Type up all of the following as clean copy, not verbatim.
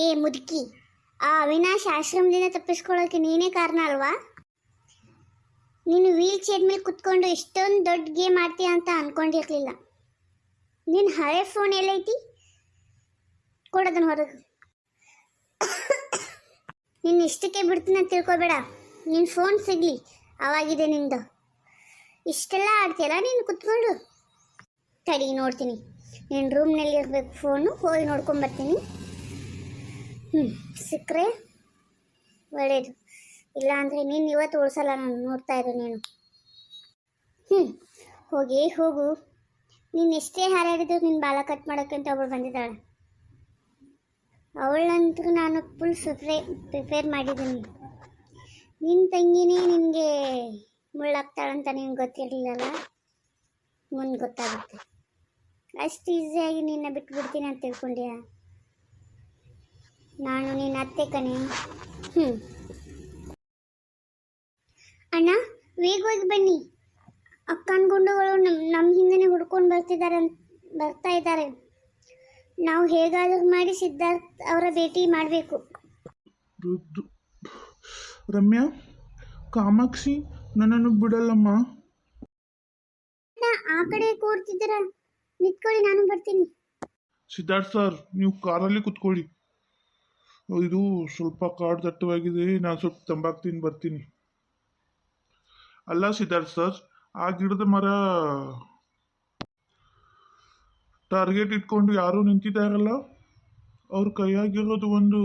ಏ ಮುದುಕಿ, ಆ ಅವಿನಾಶ್ ಆಶ್ರಮದಿಂದ ತಪ್ಪಿಸ್ಕೊಳ್ಳೋಕೆ ನೀನೇ ಕಾರಣ ಅಲ್ವಾ? ನೀನು ವೀಲ್ ಚೇರ್ ಮೇಲೆ ಕುತ್ಕೊಂಡು ಇಷ್ಟೊಂದು ದೊಡ್ಡ ಗೇಮ್ ಆಡ್ತೀಯ ಅಂತ ಅನ್ಕೊಂಡಿರ್ಲಿಲ್ಲ. ನಿನ್ನ ಹಳೆ ಫೋನ್ ಎಲ್ಲೈತಿ? ಕೊಡೋದನ್ನ ಹೊರಗೆ. ನಿನ್ನ ಇಷ್ಟಕ್ಕೆ ಬಿಡ್ತೀನಿ ಅಂತ ತಿಳ್ಕೊಬೇಡ. ನಿನ್ನ ಫೋನ್ ಸಿಗಲಿ ಅವಾಗಿದೆ ನಿಂದು. ಇಷ್ಟೆಲ್ಲ ಆಡ್ತೀಯಲ್ಲ ನೀನು ಕುತ್ಕೊಂಡು. ತಡಿ ನೋಡ್ತೀನಿ, ನಿನ್ನ ರೂಮ್ನಲ್ಲಿ ಇರಬೇಕು ಫೋನು, ಹೋಗಿ ನೋಡ್ಕೊಂಬರ್ತೀನಿ. ಸಿಕ್ಕರೆ ಒಳ್ಳೇದು, ಇಲ್ಲ ಅಂದರೆ ನೀನು ಇವತ್ತು ಉಳಿಸಲ್ಲ. ನಾನು ನೋಡ್ತಾ ಇರು ನೀನು. ಹೋಗು. ನೀನು ಎಷ್ಟೇ ಹಾರಾಡಿದ್ರು ನಿನ್ನ ಬಾಲ ಕಟ್ ಮಾಡೋಕ್ಕಂತ ಅವಳು ಬಂದಿದ್ದಾಳೆ. ಅವಳಂತೂ ನಾನು ಫುಲ್ ಪ್ರಿಪೇರ್ ಮಾಡಿದ್ದೀನಿ. ನಿನ್ನ ತಂಗಿನೇ ನಿನಗೆ ಮುಳ್ಳಾಗ್ತಾಳಂತ ನಿನ್ಗೆ ಗೊತ್ತಿರಲಿಲ್ಲಲ್ಲ, ಮುಂದೆ ಗೊತ್ತಾಗುತ್ತೆ. ಅಷ್ಟು ಈಸಿಯಾಗಿ ನಿನ್ನ ಬಿಟ್ಬಿಡ್ತೀನಿ ಅಂತ ತಿಳ್ಕೊಂಡ್ಯಾ? ನಾನು ನಿನ್ನ ಅತ್ತೆ ಕಣೆ. ಅಣ್ಣ, ವೇಗವಾಗಿ ಬನ್ನಿ. ಅಕ್ಕನ ಗುಂಡುಗಳು ನಮ್ಮ ಹಿಂದೆನೇ ಹುಡ್ಕೊಂಡು ಬರ್ತಾ ಇದ್ದಾರೆ. ನಾವು ಹೇಗಾದರೂ ಮಾಡಿ ಸಿದ್ಧಾರ್ಥ್ ಅವರ ಭೇಟಿ ಮಾಡಬೇಕು. ರಮ್ಯಾ, ಕಾಮಾಕ್ಷಿ ನನ್ನನ್ನು ಬಿಡಲ್ಲಮ್ಮ. ಆ ಕಡೆ ಕೂರ್ತಿದ್ದೀರ, ನಿಂತ್ಕೊಳ್ಳಿ, ನಾನು ಬರ್ತೀನಿ. ಸಿದ್ಧಾರ್ಥ್ ಸರ್, ನೀವು ಕಾರಲ್ಲಿ ಕುತ್ಕೊಳ್ಳಿ. ಇದು ಸ್ವಲ್ಪ ಕಾಡು ದಟ್ಟವಾಗಿದೆ, ನಾನು ಸ್ವಲ್ಪ ತಂಬಾಕು ತಿಂದು ಬರ್ತೀನಿ. ಅಲ್ಲ ಸಿದ್ಧಾರ್ಥ್ ಸರ್, ಆ ಗಿಡದ ಮರ ಟಾರ್ಗೆಟ್ ಇಟ್ಕೊಂಡು ಯಾರೂ ನಿಂತಿದ್ದಾರಲ್ಲ, ಅವ್ರ ಕೈಯಾಗಿರೋದು ಒಂದು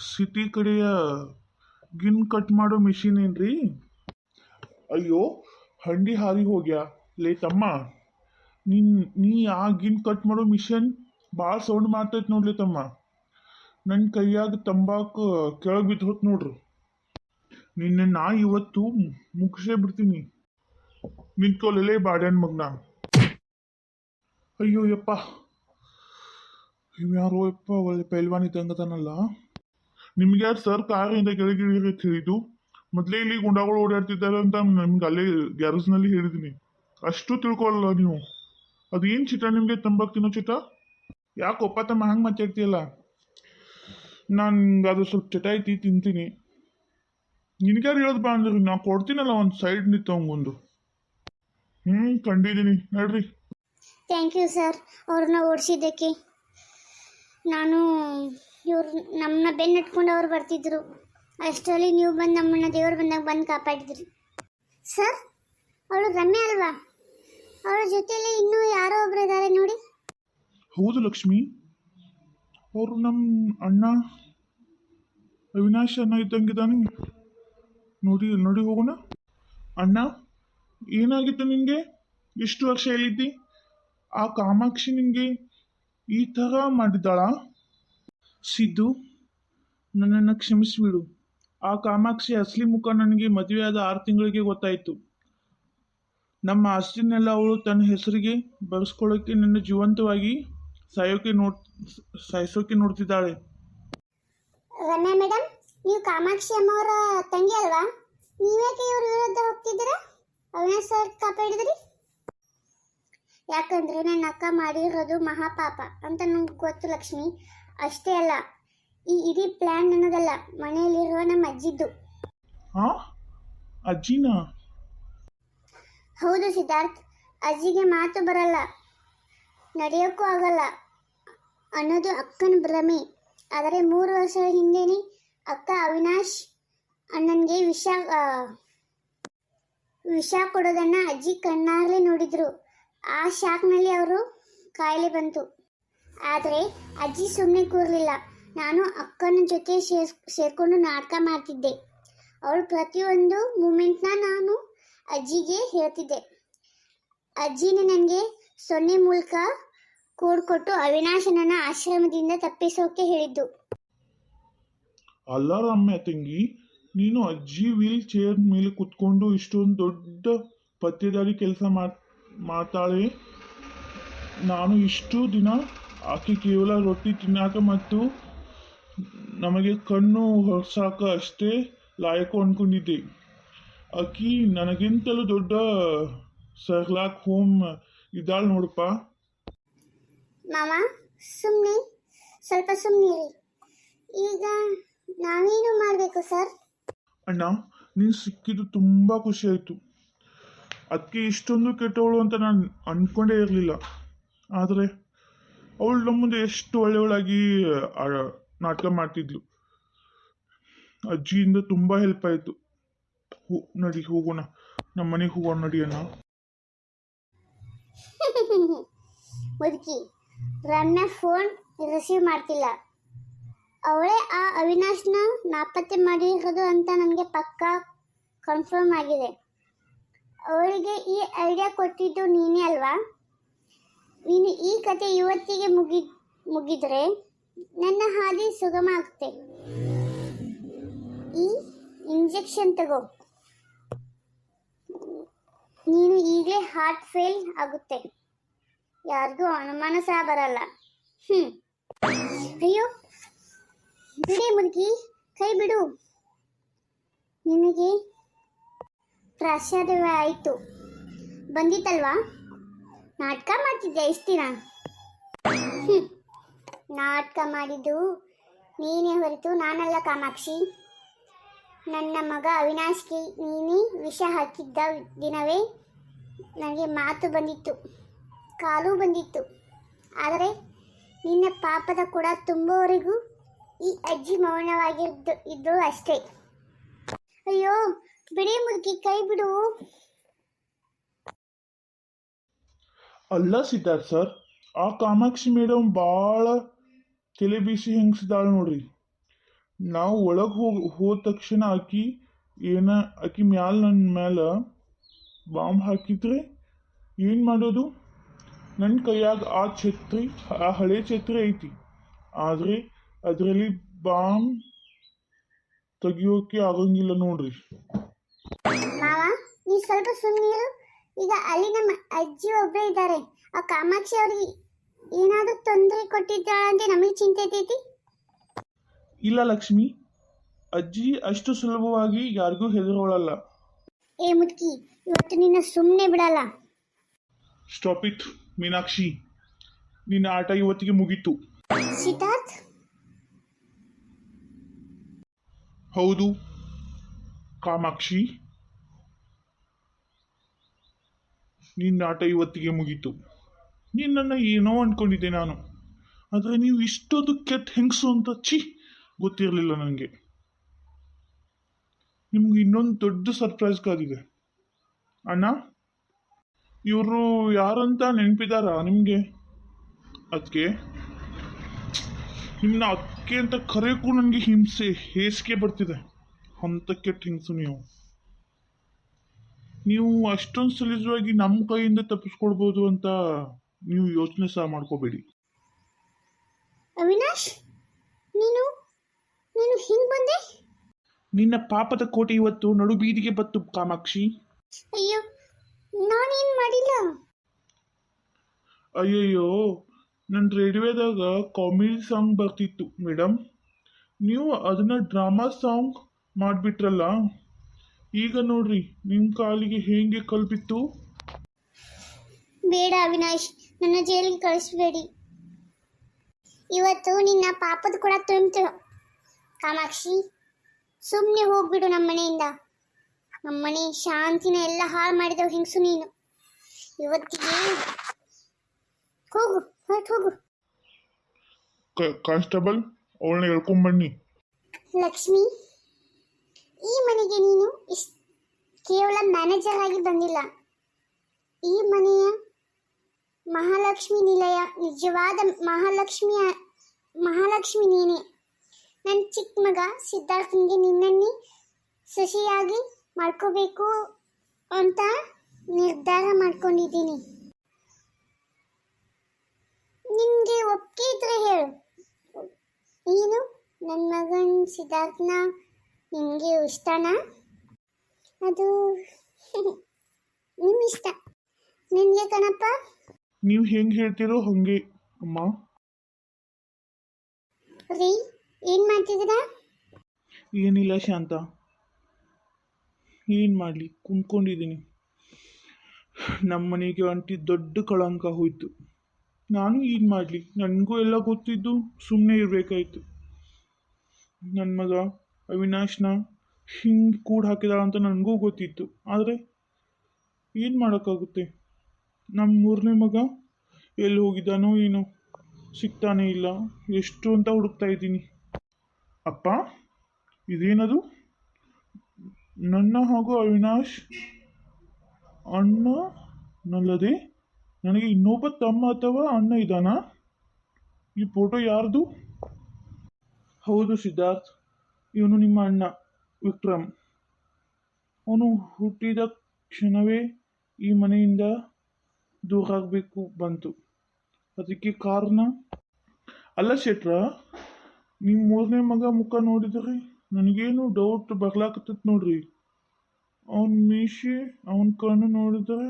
ಸಿಟಿ ಕಡೆಯ ಗಿನ್ ಕಟ್ ಮಾಡೋ ಮಿಷಿನ್ ಏನ್ರಿ? ಅಯ್ಯೋ, ಹಂಡಿ ಹಾರಿ ಹೋಗ್ಯಾ ಲೇ ತಮ್ಮ. ನೀ ಆ ಗಿನ್ ಕಟ್ ಮಾಡೋ ಮಿಷನ್ ಭಾಳ ಸೌಂಡ್ ಮಾಡ್ತೈತೆ ನೋಡ್ಲಿ ತಮ್ಮ. ನನ್ನ ಕೈಯಾಗ ತಂಬಾಕು ಕೆಳಗೆ ಬಿದ್ದು ಹೋತ್ ನೋಡ್ರಿ. ನಾ ಇವತ್ತು ಮುಗಿಸೇ ಬಿಡ್ತೀನಿ. ನಿಂತ್ಕೊಳ್ಳಲೇ ಬಾಡ್ಯಾನ ಮಗನ. ಅಯ್ಯೋ ಯಪ್ಪ, ಇವ್ಯಾರೋ ಯಪ್ಪ ಒಳ್ಳೆ ಪೈಲ್ವಾನ್ ಇದ್ದಂಗತಾನಲ್ಲ. ನಿಮ್ಗೆ ಯಾರು ಸರ್ ಕಾರಿಂದ ಕೆಳಗಿಳಿರಿ ಅಂತ ಹೇಳಿದ್ದು? ಮೊದಲೇ ಇಲ್ಲಿ ಗುಂಡಾಗಳು ಓಡಾಡ್ತಿದ್ದಾರೆ ಅಂತ ನಿಮ್ಗೆ ಅಲ್ಲೇ ಗ್ಯಾರೇಜ್ನಲ್ಲಿ ಹೇಳಿದ್ದೀನಿ. ಅಷ್ಟು ತಿಳ್ಕೊಳ್ಳಲ್ಲ ನೀವು. ಅದೇನು ಚಿಟ ನಿಮಗೆ ತಂಬಾಕು ತಿನ್ನೋ ಚಿಟ? ಯಾಕೆ ಒಪ್ಪ ತಮ್ಮ ಹಂಗೆ ಮಾತಾಡ್ತೀಯಲ್ಲ? ನಾನು ಅದು ಸ್ವಲ್ಪ ಚಟ ಐತಿ, ತಿಂತೀನಿ. ನಿನಗ್ಯಾರು ಹೇಳೋದು ಬಾ ಅಂದ್ರಿ? ನಾ ಕೊಡ್ತೀನಲ್ಲ ಒಂದು ಸೈಡ್ ನಿಂತು ಹಂಗೊಂದು. ಕಂಡಿದ್ದೀನಿ ನೋಡ್ರಿ. ಥ್ಯಾಂಕ್ ಯು ಸರ್, ಅವ್ರನ್ನ ಓಡಿಸಿದ್ದಕ್ಕೆ. ನಾನು ಇವ್ರು ನಮ್ಮನ್ನ ಬೆನ್ನಟ್ಕೊಂಡು ಅವ್ರು ಬರ್ತಿದ್ರು. ಅಷ್ಟರಲ್ಲಿ ನೀವು ಬಂದು ನಮ್ಮನ್ನ ದೇವ್ರು ಬಂದಾಗ ಬಂದು ಕಾಪಾಡಿದ್ರಿ ಸರ್. ಅವಳು ರಮ್ಯಾ ಅಲ್ವಾ? ಅವಳ ಜೊತೆಯಲ್ಲಿ ಇನ್ನೂ ಯಾರೋ ಒಬ್ರು ಇದ್ದಾರೆ ನೋಡಿ. ಹೌದು ಲಕ್ಷ್ಮಿ, ಅವರು ನಮ್ಮ ಅಣ್ಣ ಅವಿನಾಶ್ ಅಣ್ಣ ಇದ್ದಂಗಿದ್ದಾನೆ. ನೋಡಿ ಹೋಗೋಣ. ಅಣ್ಣ, ಏನಾಗಿತ್ತು ನಿನಗೆ? ಇಷ್ಟು ವರ್ಷ ಎಲ್ಲಿದ್ದಿ? ಆ ಕಾಮಾಕ್ಷಿ ನಿನಗೆ ಈ ಥರ ಮಾಡಿದ್ದಾಳ? ಸಿದ್ದು, ನನ್ನನ್ನು ಕ್ಷಮಿಸಿಬಿಡು. ಆ ಕಾಮಾಕ್ಷಿ ಅಸಲಿ ಮುಖ ನನಗೆ ಮದುವೆ ಆದ 6 ತಿಂಗಳಿಗೆ ಗೊತ್ತಾಯಿತು. ನಮ್ಮ ಆಸ್ತಿನೆಲ್ಲ ಅವಳು ತನ್ನ ಹೆಸರಿಗೆ ಬರೆಸ್ಕೊಳ್ಳೋಕ್ಕೆ ನನ್ನ ಜೀವಂತವಾಗಿ ಸಾಯಿಸೋಕೆ ನೋಡ್ತಿದ್ದಾಳೆ. ರಮ್ಯಾ ಮೇಡಮ್, ನೀವು ಕಾಮಾಕ್ಷಿ ಅಮ್ಮವರ ತಂಗಿ ಅಲ್ವಾ? ನೀವೇಕೆ ಇವ್ರ ವಿರುದ್ಧ ಹೋಗ್ತಿದ್ದೀರಾ? ಅವಿನಾಶ್ ಸರ್ ಕಾಪಾಡಿದ್ರಿ? ಯಾಕಂದ್ರೆ ನನ್ನ ಅಕ್ಕ ಮಾಡಿರೋದು ಮಹಾಪಾಪ ಅಂತ ನಂಗೆ ಗೊತ್ತು ಲಕ್ಷ್ಮಿ. ಅಷ್ಟೇ ಅಲ್ಲ, ಈ ಇಡೀ ಪ್ಲ್ಯಾನ್ ನನ್ನದಲ್ಲ, ಮನೆಯಲ್ಲಿರುವ ನಮ್ಮ ಅಜ್ಜಿದ್ದು. ಅಜ್ಜಿನಾ? ಹೌದು ಸಿದ್ಧಾರ್ಥ್. ಅಜ್ಜಿಗೆ ಮಾತು ಬರಲ್ಲ, ನಡೆಯೋಕ್ಕೂ ಆಗಲ್ಲ ಅನ್ನೋದು ಅಕ್ಕನ ಭ್ರಮೆ. ಆದರೆ 3 ವರ್ಷಗಳ ಹಿಂದೆನೇ ಅಕ್ಕ ಅವಿನಾಶ್ ಅಣ್ಣನಿಗೆ ವಿಷ ಕೊಡೋದನ್ನು ಅಜ್ಜಿ ಕಣ್ಣಾಗಲೇ ನೋಡಿದ್ರು. ಆ ಶಾಕ್ನಲ್ಲಿ ಅವರು ಕಾಯಿಲೆ ಬಂತು. ಆದರೆ ಅಜ್ಜಿ ಸುಮ್ಮನೆ ಕೂರಲಿಲ್ಲ. ನಾನು ಅಕ್ಕನ ಜೊತೆ ಸೇರಿಕೊಂಡು ನಾಟಕ ಮಾಡ್ತಿದ್ದೆ. ಅವಳು ಪ್ರತಿಯೊಂದು ಮೂಮೆಂಟ್ನ ನಾನು ಅಜ್ಜಿಗೆ ಹೇಳ್ತಿದ್ದೆ. ಅಜ್ಜಿನೇ ನನಗೆ 0 ಮೂಲಕ ಕೋಡ್ ಕೊಟ್ಟು ಅವಿನಾಶನನ್ನ ಆಶ್ರಮದಿಂದ ತಪ್ಪಿಸೋಕೆ ಹೇಳಿದ್ದು. ಅಲ್ಲ ರಮ್ಯಾ ತಂಗಿ, ನೀನು ಅಜ್ಜಿ ವೀಲ್ ಚೇರ್ ಮೇಲೆ ಕುತ್ಕೊಂಡು ಇಷ್ಟೊಂದು ದೊಡ್ಡ ಪತ್ತೇದಾರಿ ಕೆಲಸ ಮಾಡ್ತಾಳೆ. ನಾನು ಇಷ್ಟು ದಿನ ಆಕೆ ಕೇವಲ ರೊಟ್ಟಿ ತಿನ್ನಾಕ ಮತ್ತು ನಮಗೆ ಕಣ್ಣು ಹೊರಸಾಕ ಅಷ್ಟೇ ಲಾಯಕು ಅಂದ್ಕೊಂಡಿದ್ದೆ. ಆಕಿ ನನಗಿಂತಲೂ ದೊಡ್ಡ ಸರ್ಲಾಕ್ ಹೋಮ್ ಇದ್ದಾಳೆ ನೋಡಪ್ಪ. ಮಾವ, ಸ್ವಲ್ಪ ಸುಮ್ಮನಿರಿ. ಈಗ ನಾವೇನು ಮಾಡಬೇಕು ಸರ್? ಅಣ್ಣ, ನೀನು ಸಿಕ್ಕಿದ್ದು ತುಂಬ ಖುಷಿ ಆಯಿತು. ಅದಕ್ಕೆ ಇಷ್ಟೊಂದು ಕೆಟ್ಟವಳು ಅಂತ ನಾನು ಅಂದ್ಕೊಂಡೇ ಇರಲಿಲ್ಲ. ಆದರೆ ಅವಳು ನಮ್ಮ ಮುಂದೆ ಎಷ್ಟು ಒಳ್ಳೆಯವಳಾಗಿ ಆ, ನಾಟಕ ಮಾಡ್ತಿದ್ಲು. ಅಜ್ಜಿಯಿಂದ ತುಂಬ ಹೆಲ್ಪ್ ಆಯಿತು. ನಡಿ ಹೋಗೋಣ, ನಮ್ಮ ಮನೆಗೆ ಹೋಗೋಣ ನಡಿ ಅಣ್ಣ. ಮುದುಕಿ, ರಮ್ಯಾ ಫೋನ್ ರಿಸೀವ್ ಮಾಡ್ತಿಲ್ಲ. ಅವಳೇ ಆ ಅವಿನಾಶ್ನ ನಾಪತ್ತೆ ಮಾಡಿರೋದು ಅಂತ ನನಗೆ ಪಕ್ಕಾ ಕನ್ಫರ್ಮ್ ಆಗಿದೆ. ಅವಳಿಗೆ ಈ ಐಡಿಯಾ ಕೊಟ್ಟಿದ್ದು ನೀನೇ ಅಲ್ವಾ? ನೀನು ಈ ಕತೆ ಇವತ್ತಿಗೆ ಮುಗಿದ್ರೆ ನನ್ನ ಹಾದಿ ಸುಗಮ ಆಗುತ್ತೆ. ಈ ಇಂಜೆಕ್ಷನ್ ತಗೋ, ನೀನು ಈಗಲೇ ಹಾರ್ಟ್ ಫೇಲ್ ಆಗುತ್ತೆ. ಯಾರಿಗೂ ಅನುಮಾನ ಸಹ ಬರಲ್ಲ. ಅಯ್ಯೋ ಬಿಡಿ ಮುದುಕಿ, ಕೈ ಬಿಡು. ನಿನಗೆ ಪ್ರಸಾದವೇ ಆಯಿತು, ಬಂದಿತ್ತಲ್ವಾ? ನಾಟಕ ಮಾಡ್ತಿದ್ದೆ ಇಷ್ಟು ದಿನ. ನಾಟಕ ಮಾಡಿದ್ದು ನೀನೇ ಹೊರತು ನಾನಲ್ಲ ಕಾಮಾಕ್ಷಿ. ನನ್ನ ಮಗ ಅವಿನಾಶ್ಗೆ ನೀನೇ ವಿಷ ಹಾಕಿದ್ದ ದಿನವೇ ನನಗೆ ಮಾತು ಬಂದಿತ್ತು, ಕಾಲು ಬಂದಿತ್ತು. ಆದರೆ ನಿನ್ನ ಪಾಪದ ಕೂಡ ತುಂಬುವವರೆಗೂ ಈ ಅಜ್ಜಿ ಮೌನವಾಗಿದ್ದು ಅಷ್ಟೇ. ಅಯ್ಯೋ ಬಿಡಿ ಮುದುಕಿ, ಕೈ ಬಿಡು. ಅಲ್ಲ ಸಿದ್ಧಾರ್ಥ್ ಸರ್, ಆ ಕಾಮಾಕ್ಷಿ ಮೇಡಮ್ ಭಾಳ ತಲೆ ಬೀಸಿ ಹೆಂಗಸ್ದಾಳ ನೋಡ್ರಿ. ನಾವು ಒಳಗೆ ಹೋದ ತಕ್ಷಣ ಆಕಿ ಮ್ಯಾಲ ನನ್ನ ಮ್ಯಾಲ ಬಾಂಬ್ ಹಾಕಿದ್ರೆ ಏನು ಮಾಡೋದು? ನನ್ನ ಕೈಯಾಗ ಆ ಹಳೆ ಛತ್ರಿ ಐತಿ, ಆದರೆ ಅದರಲ್ಲಿ ಬಾಂಬ್ ತೆಗಿಯೋಕೆ ಆಗಂಗಿಲ್ಲ ನೋಡ್ರಿ. ಮಾವ, ನೀ ಸ್ವಲ್ಪ ಸುಮ್ಮನಿರು. ಈಗ ಅಲ್ಲಿ ನಮ್ಮ ಅಜ್ಜಿ ಒಬ್ಬರೇ ಇದ್ದಾರೆ. ಆ ಕಾಮಾಕ್ಷಿ ಅವ್ರಿಗೆ ಏನಾದರೂ ತೊಂದರೆ ಕೊಟ್ಟಿದ್ದಾಳಂತೆ ನಮಗೆ ಚಿಂತೆ ಐತಿ. ಇಲ್ಲ ಲಕ್ಷ್ಮಿ, ಅಜ್ಜಿ ಅಷ್ಟು ಸುಲಭವಾಗಿ ಯಾರಿಗೂ ಹೆದರೋಳಲ್ಲ. ಏ ಮುದುಕಿ, ಇವತ್ತು ನಿನ್ನ ಸುಮ್ಮನೆ ಬಿಡಲ್ಲ. ಸ್ಟಾಪ್ ಇಟ್ ಮೀನಾಕ್ಷಿ, ನಿನ್ನ ಆಟ ಇವತ್ತಿಗೆ ಮುಗೀತು. ಸಿದ್ಧಾರ್ಥ್, ಹೌದು ಕಾಮಾಕ್ಷಿ, ನಿನ್ನ ಆಟ ಇವತ್ತಿಗೆ ಮುಗೀತು. ನಿನ್ನನ್ನು ಏನೋ ಅಂದ್ಕೊಂಡಿದ್ದೆ ನಾನು, ಆದರೆ ನೀವು ಇಷ್ಟೊಂದು ಕೆಟ್ಟ ಹೆಂಗಸು ಅಂತ ಗೊತ್ತಿರಲಿಲ್ಲ ನನಗೆ. ನಿಮ್ಗೆ ಇನ್ನೊಂದು ದೊಡ್ಡ ಸರ್ಪ್ರೈಸ್ ಕಾದಿದೆ. ಅಣ್ಣ, ಇವರು ಯಾರಂತ ನೆನಪಿದಾರ ನಿಮಗೆ? ಅದಕ್ಕೆ ನಿಮ್ಮನ್ನ ಅದಕ್ಕೆ ಅಂತ ಕರೆಯೋಕ್ಕೂ ನನಗೆ ಹೇಸಿಗೆ ಬರ್ತಿದೆ. ಅಂಥ ಕೆಟ್ಟ ಹಿಂಸು ನೀವು ಅಷ್ಟೊಂದು ಸಲೀಸವಾಗಿ ನಮ್ಮ ಕೈಯಿಂದ ತಪ್ಪಿಸ್ಕೊಳ್ಬೋದು ಅಂತ ನೀವು ಯೋಚನೆ ಸಹ ಮಾಡ್ಕೋಬೇಡಿ. ಅವಿನಾಶ್, ನೀನು ಹಿಂಗ್ ಬಂದೆ? ನಿನ್ನ ಪಾಪದ ಕೋಟೆ ಇವತ್ತು ನಡು ಬೀದಿಗೆ ಬತ್ತು ಕಾಮಾಕ್ಷಿ. ಅಯ್ಯೋ, ನಾನೇನು ಮಾಡಿಲ್ಲ. ಅಯ್ಯಯ್ಯೋ, ನನ್ನ ರೇಡಿಯೋದಾಗ ಕಾಮಿಡಿ ಸಾಂಗ್ ಬರ್ತಿತ್ತು ಮೇಡಮ್, ನೀವು ಅದನ್ನ ಡ್ರಾಮಾ ಸಾಂಗ್ ಮಾಡಿಬಿಟ್ರಲ್ಲ. ಈಗ ನೋಡ್ರಿ ನಿಮ್ಮ ಕಾಲಿಗೆ ಹೇಗೆ ಕಲ್ಪಿತ್ತು. ಬೇಡ ಅವಿನಾಶ್, ನನ್ನ ಜೈಲಿಗೆ ಕಳಿಸ್ಬೇಡಿ. ಇವತ್ತು ನಿನ್ನ ಪಾಪದ ಕೂಡ ತುಂಬಿತು. ಕಾಮಾಕ್ಷಿ, ಸುಮ್ಮನೆ ಹೋಗ್ಬಿಡು ನಮ್ಮ ಮನೆಯಿಂದ. ನಮ್ಮನೆ ಶಾಂತಿನ ಎಲ್ಲ ಹಾಳು ಮಾಡಿದವು ಹಿಂಗ್ಸು ನೀನು. ಇವತ್ತಿಗೆ ಹೋಗು, ಹೊರಟು ಹೋಗು. ಕಾನ್ಸ್ಟೇಬಲ್, ಅವಳನ್ನ ಹೇಳ್ಕೊಂಬನ್ನಿ. ಲಕ್ಷ್ಮಿ, ಈ ಮನೆಗೆ ನೀನು ಕೇವಲ ಮ್ಯಾನೇಜರ್ ಆಗಿ ಬಂದಿಲ್ಲ. ಈ ಮನೆಯ ಮಹಾಲಕ್ಷ್ಮಿ ನಿಲಯ, ನಿಜವಾದ ಮಹಾಲಕ್ಷ್ಮಿ ನೀನೆ. ನನ್ನ ಚಿಕ್ಕ ಮಗ ಸಿದ್ಧಾರ್ಥನಿಗೆ ನಿನ್ನನ್ನೇ ಸೊಸೆಯಾಗಿ ಮಾಡ್ಕೋಬೇಕು ಅಂತ ನಿರ್ಧಾರ ಮಾಡ್ಕೊಂಡಿದ್ದೀನಿ. ನಿನಗೆ ಒಪ್ಪಿಗೆ ಇದ್ರೆ ಹೇಳು. ಏನು ನನ್ನ ಮಗನ ಸಿದ್ಧಾರ್ಥನ ನಿಮಗೆ ಇಷ್ಟನಾ? ಅದು ನಿಮ್ಮ ಇಷ್ಟ. ನಿನಗೆ ಕಣಪ್ಪ. ನೀವು ಹೆಂಗೆ ಹೇಳ್ತೀರೋ ಹಂಗೆ ಅಮ್ಮ. ರೀ, ಏನು ಮಾಡ್ತಿದ್ದೀರಾ? ಏನಿಲ್ಲ ಶಾಂತ, ಏನು ಮಾಡಲಿ, ಕುಂತ್ಕೊಂಡಿದ್ದೀನಿ. ನಮ್ಮ ಮನೆಗೆ ಅಂಟಿ ದೊಡ್ಡ ಕಳಂಕ ಹೋಯ್ತು. ನಾನು ಏನು ಮಾಡಲಿ, ನನಗೂ ಎಲ್ಲ ಗೊತ್ತಿದ್ದು ಸುಮ್ಮನೆ ಇರಬೇಕಾಯ್ತು. ನನ್ನ ಮಗ ಅವಿನಾಶ್ನ ಹಿಂಗೆ ಕೂಡ್ ಹಾಕಿದಾಳಂತ ನನಗೂ ಗೊತ್ತಿತ್ತು. ಆದರೆ ಏನು ಮಾಡೋಕ್ಕಾಗುತ್ತೆ? ನಮ್ಮ ಮೂರನೇ ಮಗ ಎಲ್ಲಿ ಹೋಗಿದ್ದಾನೋ ಏನೋ, ಸಿಗ್ತಾನೇ ಇಲ್ಲ. ಎಷ್ಟು ಅಂತ ಹುಡುಕ್ತಾ ಇದ್ದೀನಿ. ಅಪ್ಪ, ಇದೇನದು? ನನ್ನ ಹಾಗೂ ಅವಿನಾಶ್ ಅಣ್ಣ ನಲ್ಲದೆ ನನಗೆ ಇನ್ನೊಬ್ಬ ತಮ್ಮ ಅಥವಾ ಅಣ್ಣ ಇದ್ದಾನಾ? ಈ ಫೋಟೋ ಯಾರ್ದು? ಹೌದು ಸಿದ್ಧಾರ್ಥ್, ಇವನು ನಿಮ್ಮ ಅಣ್ಣ ವಿಕ್ರಮ್. ಅವನು ಹುಟ್ಟಿದ ಕ್ಷಣವೇ ಈ ಮನೆಯಿಂದ ದೂರ ಆಗಬೇಕು ಬಂತು. ಅದಕ್ಕೆ ಕಾರಣ ಅಲ್ಲ ಶೆಟ್ರ, ನಿಮ್ಮ ಮೂರನೇ ಮಗ ಮುಖ ನೋಡಿದರೆ ನನಗೇನು ಡೌಟ್ ಬರ್ಲಾಕತ್ತೈತೆ ನೋಡ್ರಿ. ಅವನ ಮೀಸೆ ಅವನ ಕಣ್ಣು ನೋಡಿದರೆ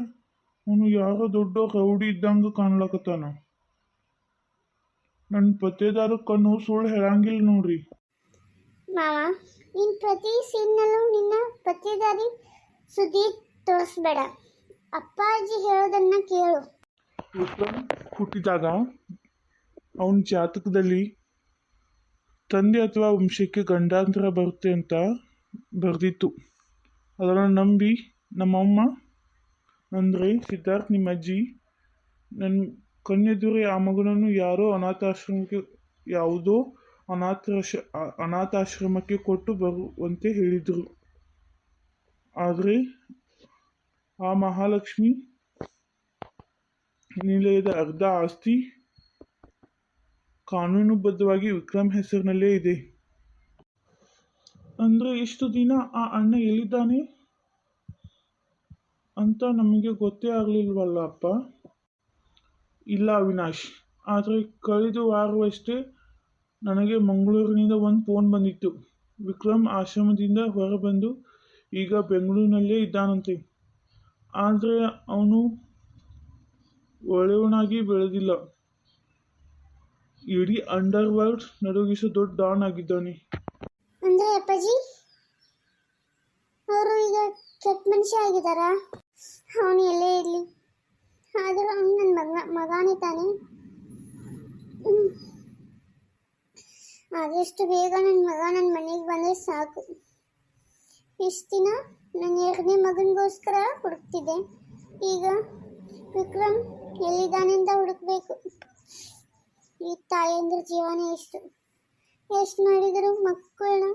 ಅವನು ಯಾರೋ ದೊಡ್ಡ ರೌಡಿ ಇದ್ದಂಗೆ ಕಾಣ್ಲಕತ್ತಾನ. ನನ್ನ ಪತ್ತೇದಾರ ಕಣ್ಣು ಸುಳ್ಳು ಹೇಳಂಗಿಲ್ಲ ನೋಡ್ರಿ. ಮಾವ, ನೀನು ಪ್ರತಿ ಸೀನ್ನಲ್ಲೂ ನಿನ್ನ ಪತ್ತೇದಾರಿ ಸುದ್ದಿ ತೋರಿಸ್ಬೇಡ. ಅಪ್ಪಾಜಿ ಹೇಳೋದನ್ನ ಕೇಳು. ವಿಕ್ರಮ್ ಹುಟ್ಟಿದಾಗ ಅವನ ಜಾತಕದಲ್ಲಿ ತಂದೆ ಅಥವಾ ವಂಶಕ್ಕೆ ಗಂಡಾಂತರ ಬರುತ್ತೆ ಅಂತ ಬರೆದಿತ್ತು. ಅದನ್ನು ನಂಬಿ ನಮ್ಮಮ್ಮ ಅಂದರೆ ಸಿದ್ಧಾರ್ಥ್ ನಿಮ್ಮ ಅಜ್ಜಿ ನನ್ನ ಕಣ್ಣೆದುರೇ ಆ ಮಗನನ್ನು ಯಾರೋ ಯಾವುದೋ ಅನಾಥಾಶ್ರಮಕ್ಕೆ ಕೊಟ್ಟು ಬರುವಂತೆ ಹೇಳಿದರು. ಆದರೆ ಆ ಮಹಾಲಕ್ಷ್ಮಿ ನಿಲಯದ ಅರ್ಧ ಆಸ್ತಿ ಕಾನೂನುಬದ್ಧವಾಗಿ ವಿಕ್ರಮ್ ಹೆಸರಿನಲ್ಲೇ ಇದೆ. ಅಂದರೆ ಇಷ್ಟು ದಿನ ಆ ಅಣ್ಣ ಎಲ್ಲಿದ್ದಾನೆ ಅಂತ ನಮಗೆ ಗೊತ್ತೇ ಆಗಲಿಲ್ವಲ್ಲ ಅಪ್ಪ? ಇಲ್ಲ ಅವಿನಾಶ್, ಆದರೆ ಕಳೆದ ವಾರವಷ್ಟೇ ನನಗೆ ಮಂಗಳೂರಿನಿಂದ ಒಂದು ಫೋನ್ ಬಂದಿತ್ತು. ವಿಕ್ರಮ್ ಆಶ್ರಮದಿಂದ ಹೊರಬಂದು ಈಗ ಬೆಂಗಳೂರಿನಲ್ಲೇ ಇದ್ದಾನಂತೆ. ಆದರೆ ಅವನು ಒಳ್ಳೆಯವನಾಗಿ ಬೆಳೆದಿಲ್ಲ. ಇಡೀ ಅಂಡರ್ ವರ್ಲ್ಡ್ ನಡುಗಿಸೋ ದೊಡ್ಡ ಡಾನ್ ಆಗಿದ್ದಾನೆ. ಅಂದ್ರೆ ಅಪ್ಪಾಜಿ ಅವರು ಈಗ ಕೆಟ್ಟ ಮನುಷ್ಯ ಆಗಿದ್ದಾರಾ? ಅವನು ಎಲ್ಲೇ ಇರಲಿ, ಆದರೂ ಅವನು ನನ್ನ ಮಗನೇ ತಾನೆ. ಆದಷ್ಟು ಬೇಗ ನನ್ನ ಮಗ ನನ್ನ ಮನೆಗೆ ಬಂದರೆ ಸಾಕು. ಇಷ್ಟು ದಿನ ನನ್ನ ಎರಡನೇ ಮಗನಿಗೋಸ್ಕರ ಹುಡುಕ್ತಿದ್ದೆ. ಈಗ ವಿಕ್ರಮ್ ಎಲ್ಲಿದ್ದಾನೆ ಅಂತ ಹುಡುಕ್ಬೇಕು. ಈ ತಾಯಂದ್ರ ಜೀವನ ಎಷ್ಟು ಮಾಡಿದರೂ ಮಕ್ಕಳು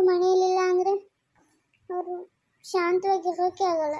ಮನೆಯಲ್ಲಿಲ್ಲ ಅಂದರೆ ಅವರು ಶಾಂತವಾಗಿ ಇರೋಕ್ಕೆ ಆಗಲ್ಲ.